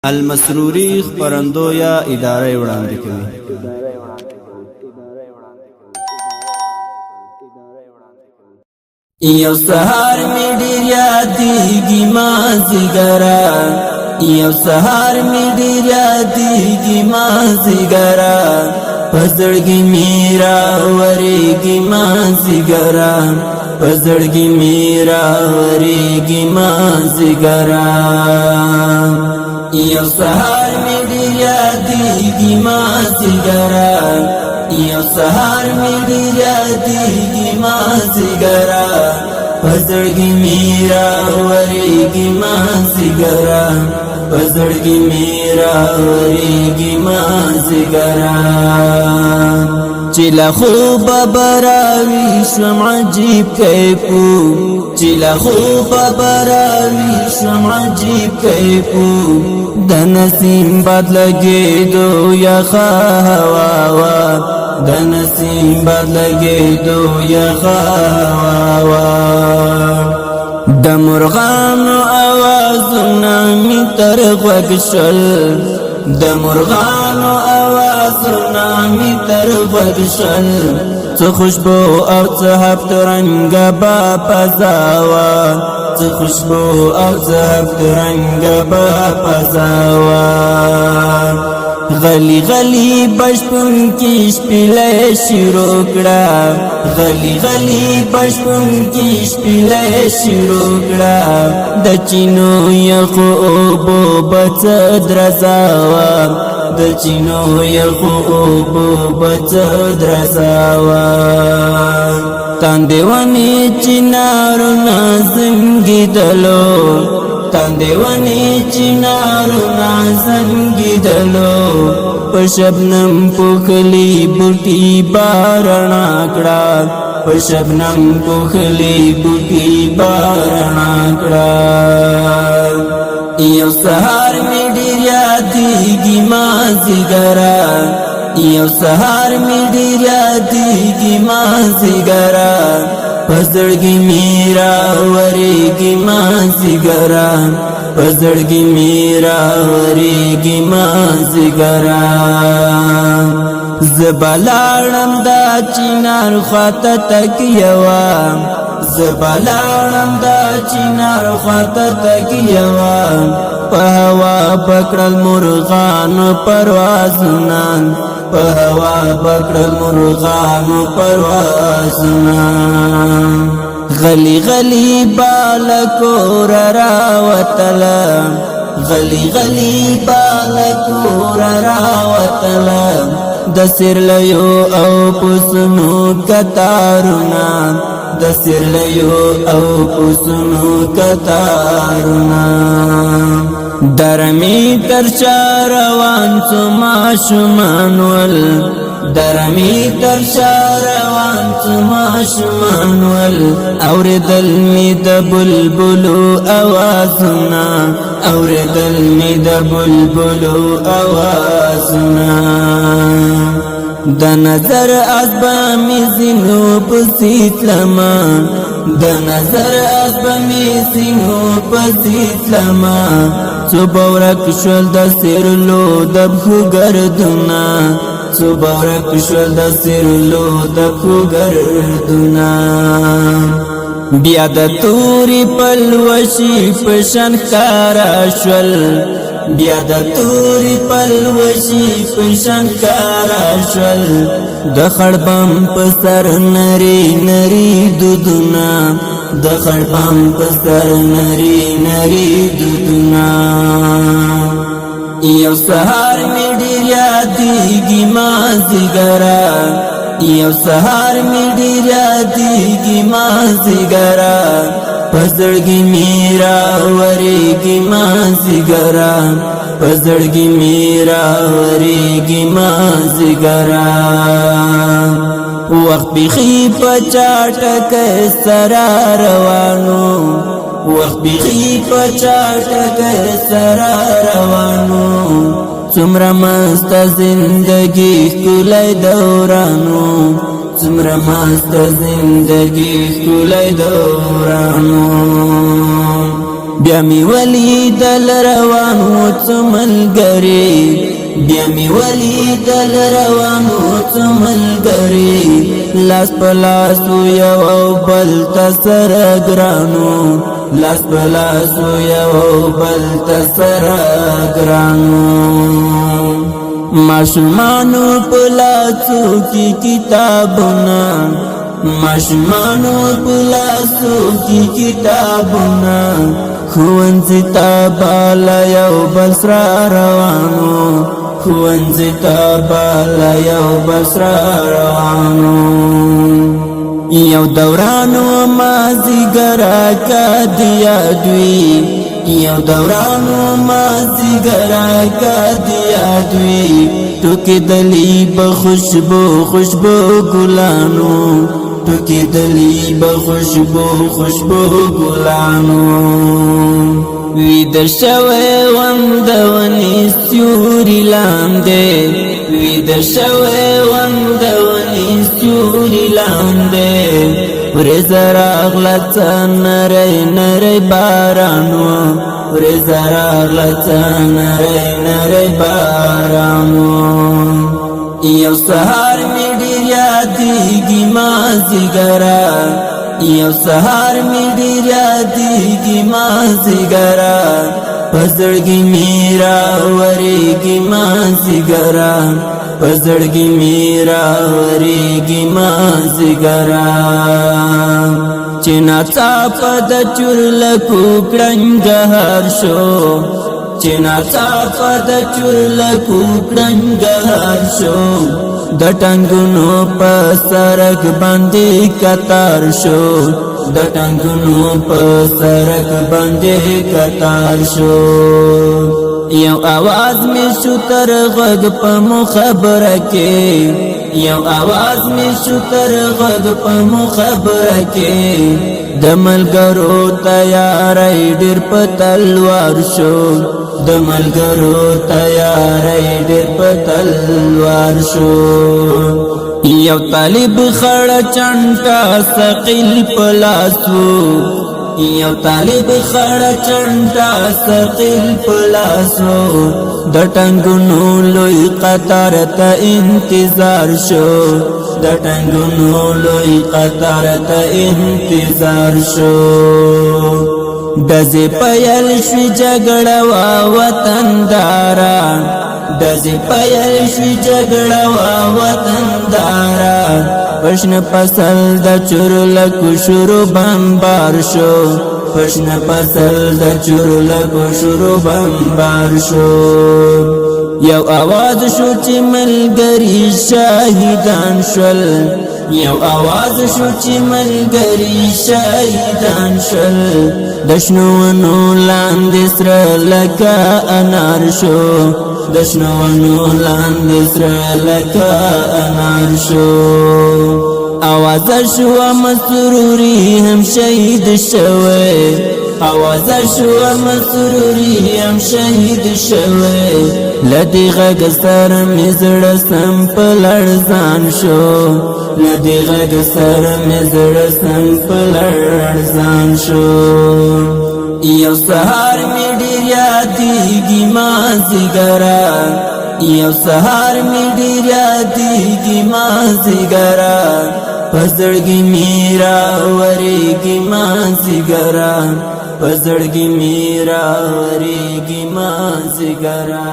المسروري خبرندو یا اداره وړاندې کوي. یو سهار می ډیر یادېږي مازیګره، یو سهار می ډیر یادېږي مازیګره، په زړګي مې راورېږي مازیګره، په زړګي مې راورېږي مازیګره. یو سهار می ډیر یادېږي مازیګره، یو سهار می ډیر یادېږي مازیګره، په زړګي مې راورېږي مازیګره، په زړګي مې راورېږي مازیګره. چې له خوبه به راویښم عجیب کیفو، چې له خوبه به راویښم عجیب کیفو، د نسیم باد لګېدو یخه هوا وه، د نسیم باد لګېدو یخه هوا وه. د مرغانو آوازونه مې تر غوږ شول، د مرغانو آوازونه مې تر غوږ شول، څه خوشبو او څه هفت رنګه به فضا وه، څه خوشبو او څه هفت رنګه به فضا وه. غلی غلی بشپن کی شپیلې شروع کړه، غلی غلی بشپن کی شپیلې شروع کړه، د چینو یخو اوبو بڅ درزا وه، د چینو یخو اوبو بڅ درزا وه. تاندې ونې چنارونه زنګېدلو، تاندې ونې چنارونه زنګېدلو، په شبنم پوښلي بوټي بارنا کړه، په شبنم پوښلي بوټي بارنا کړه. یو سهار مې ډېر یادېږي مازیګره، یو سهار مې ډېر یادېږي مازیګره، په زړګي مې راورېږي مازیګره، په زړګي مې راورېږي مازیګره. زه به لاړم دا چنار خواته تکیه وه، زه به لاړم دا چنار خواته تکیه وه، په هوا پکړل مرغانو پروازونه، په هوا پکړل مرغانو پروازونه. غلی غلی بالکور راوتله، غلی غلی بالکور راوتله، د سرلیو او پسنو کتارونه، د سرلیو او پسنو کتارونه. درمی تر شا روان څو ماشومان ول، درمی تر شا روان څو ماشومان ول، اورېدل مې د بلبلو اوازونه، اورېدل مې د بلبلو اوازونه. د نظر اسبه مې ځینو پسې تلمه، د نظر اسبه مې ځینو پسې تلمه، څو به ورک شول د سرلو د پښو ګردونه، څو به ورک شول د سرلو د پښو ګردونه. بیا د تورې پلوشې په شان ښکاره شول، بیا د تورې پلوشې په شان ښکاره شول، د خړبم په سر نري نري دودونه، د خړبم په سر نري نري دودونه. یو سهار مې ډېر یادېږي مازیګره، یو سهار مې ډېر یادېږي مازیګره، په زړګي مې راورېږي مازیګره، په زړګي مې راورېږي مازیګره. وخت بیخي په چاټکۍ سره روانو، وخت بیخي په چاټکۍ سره روانو، څومره مسته زندګي ښکلی دورانو، څومره مسته زندګي ښکلی دورانو. بیا می ولیدل روان و څو ملګري بیا می ولیدل روان و څو ملګري لاس په لاس یو بل ته سره ګرانو لاس په لاس یو بل ته سره ګرانو ماشومانو په لاسو کې کتابونه ماشومانو په لاسو کې کتابونه ښوونځي ته بالا یو بل سره روانو ښوونځي ته بالا یو بل سره روانو یو دورانو مازیګرا کا دی یادوي یو دورانو مازیګرا کا دی یادوي ټوکې دلی به خوشبو خوشبو ګلانو ټوکې دلی به خوشبو خوشبو ګلانو ویده شوی وم د ونې سیوري لاندې ویده شوی وم د ونې سیوري لاندې ورځ راغله څه نری نری باران و ورځ راغله څه نری نری باران و یو سهار مې ډېر یادېږي مازدیګره یو سهار می ډېر یادېږي مازدیګره په زړګي مې راورېږي مازدیګره په زړګي مې راورېږي مازدیګره چې ناڅاپه د چورلکو کړنګهار شو چې ناڅاپه د چورلکو کړنګهار شو د ټنګونو په سرک باندې قطار شو د ټنګونو په سرک باندې قطار شو یو आवाज می شو تر غږ په مخبره کې یو आवाज می شو تر غږ په مخبره کې د ملګرو تیارې ډېر په تلوار شو د ملګرو تیارې ډېر په تلوار شو یو طالب خړ چنټا ثقيل پلاسو یو طالب خړ چنټا ثقيل پلاسو د ټنګونو لوی قطار ته انتظار شو د ټنګونو لوی قطار ته انتظار شو دزی پیل شوی جګړه وا وطندارا دزی پیل شوی جګړه وا وطندارا پښن فصل د چورلکو شروع بمبار شو پښن فصل د چورلکو شروع بمبار شو یو आवाज شو چې ملګری شهیدان شول یو आवाज شو چې ملګری شهیدان شول دشنوونو لاندې سره لکه انار شو دشنوونو لاندې سره لکه انار شو आवाज شو مسروري هم شهید شوی आवाज شو مسروري هم شهید شوی لدی غږ سره مې زړه سم په لړزان شو لدی غږ سره مې زړه سم په لړزان شو یو سهار مې ډېر یادېږي مازدیګره یو سهار مې ډېر یادېږي مازدیګره په زړګي مې راورېږي مازدیګره په زړګي مې راورېږي مازدیګره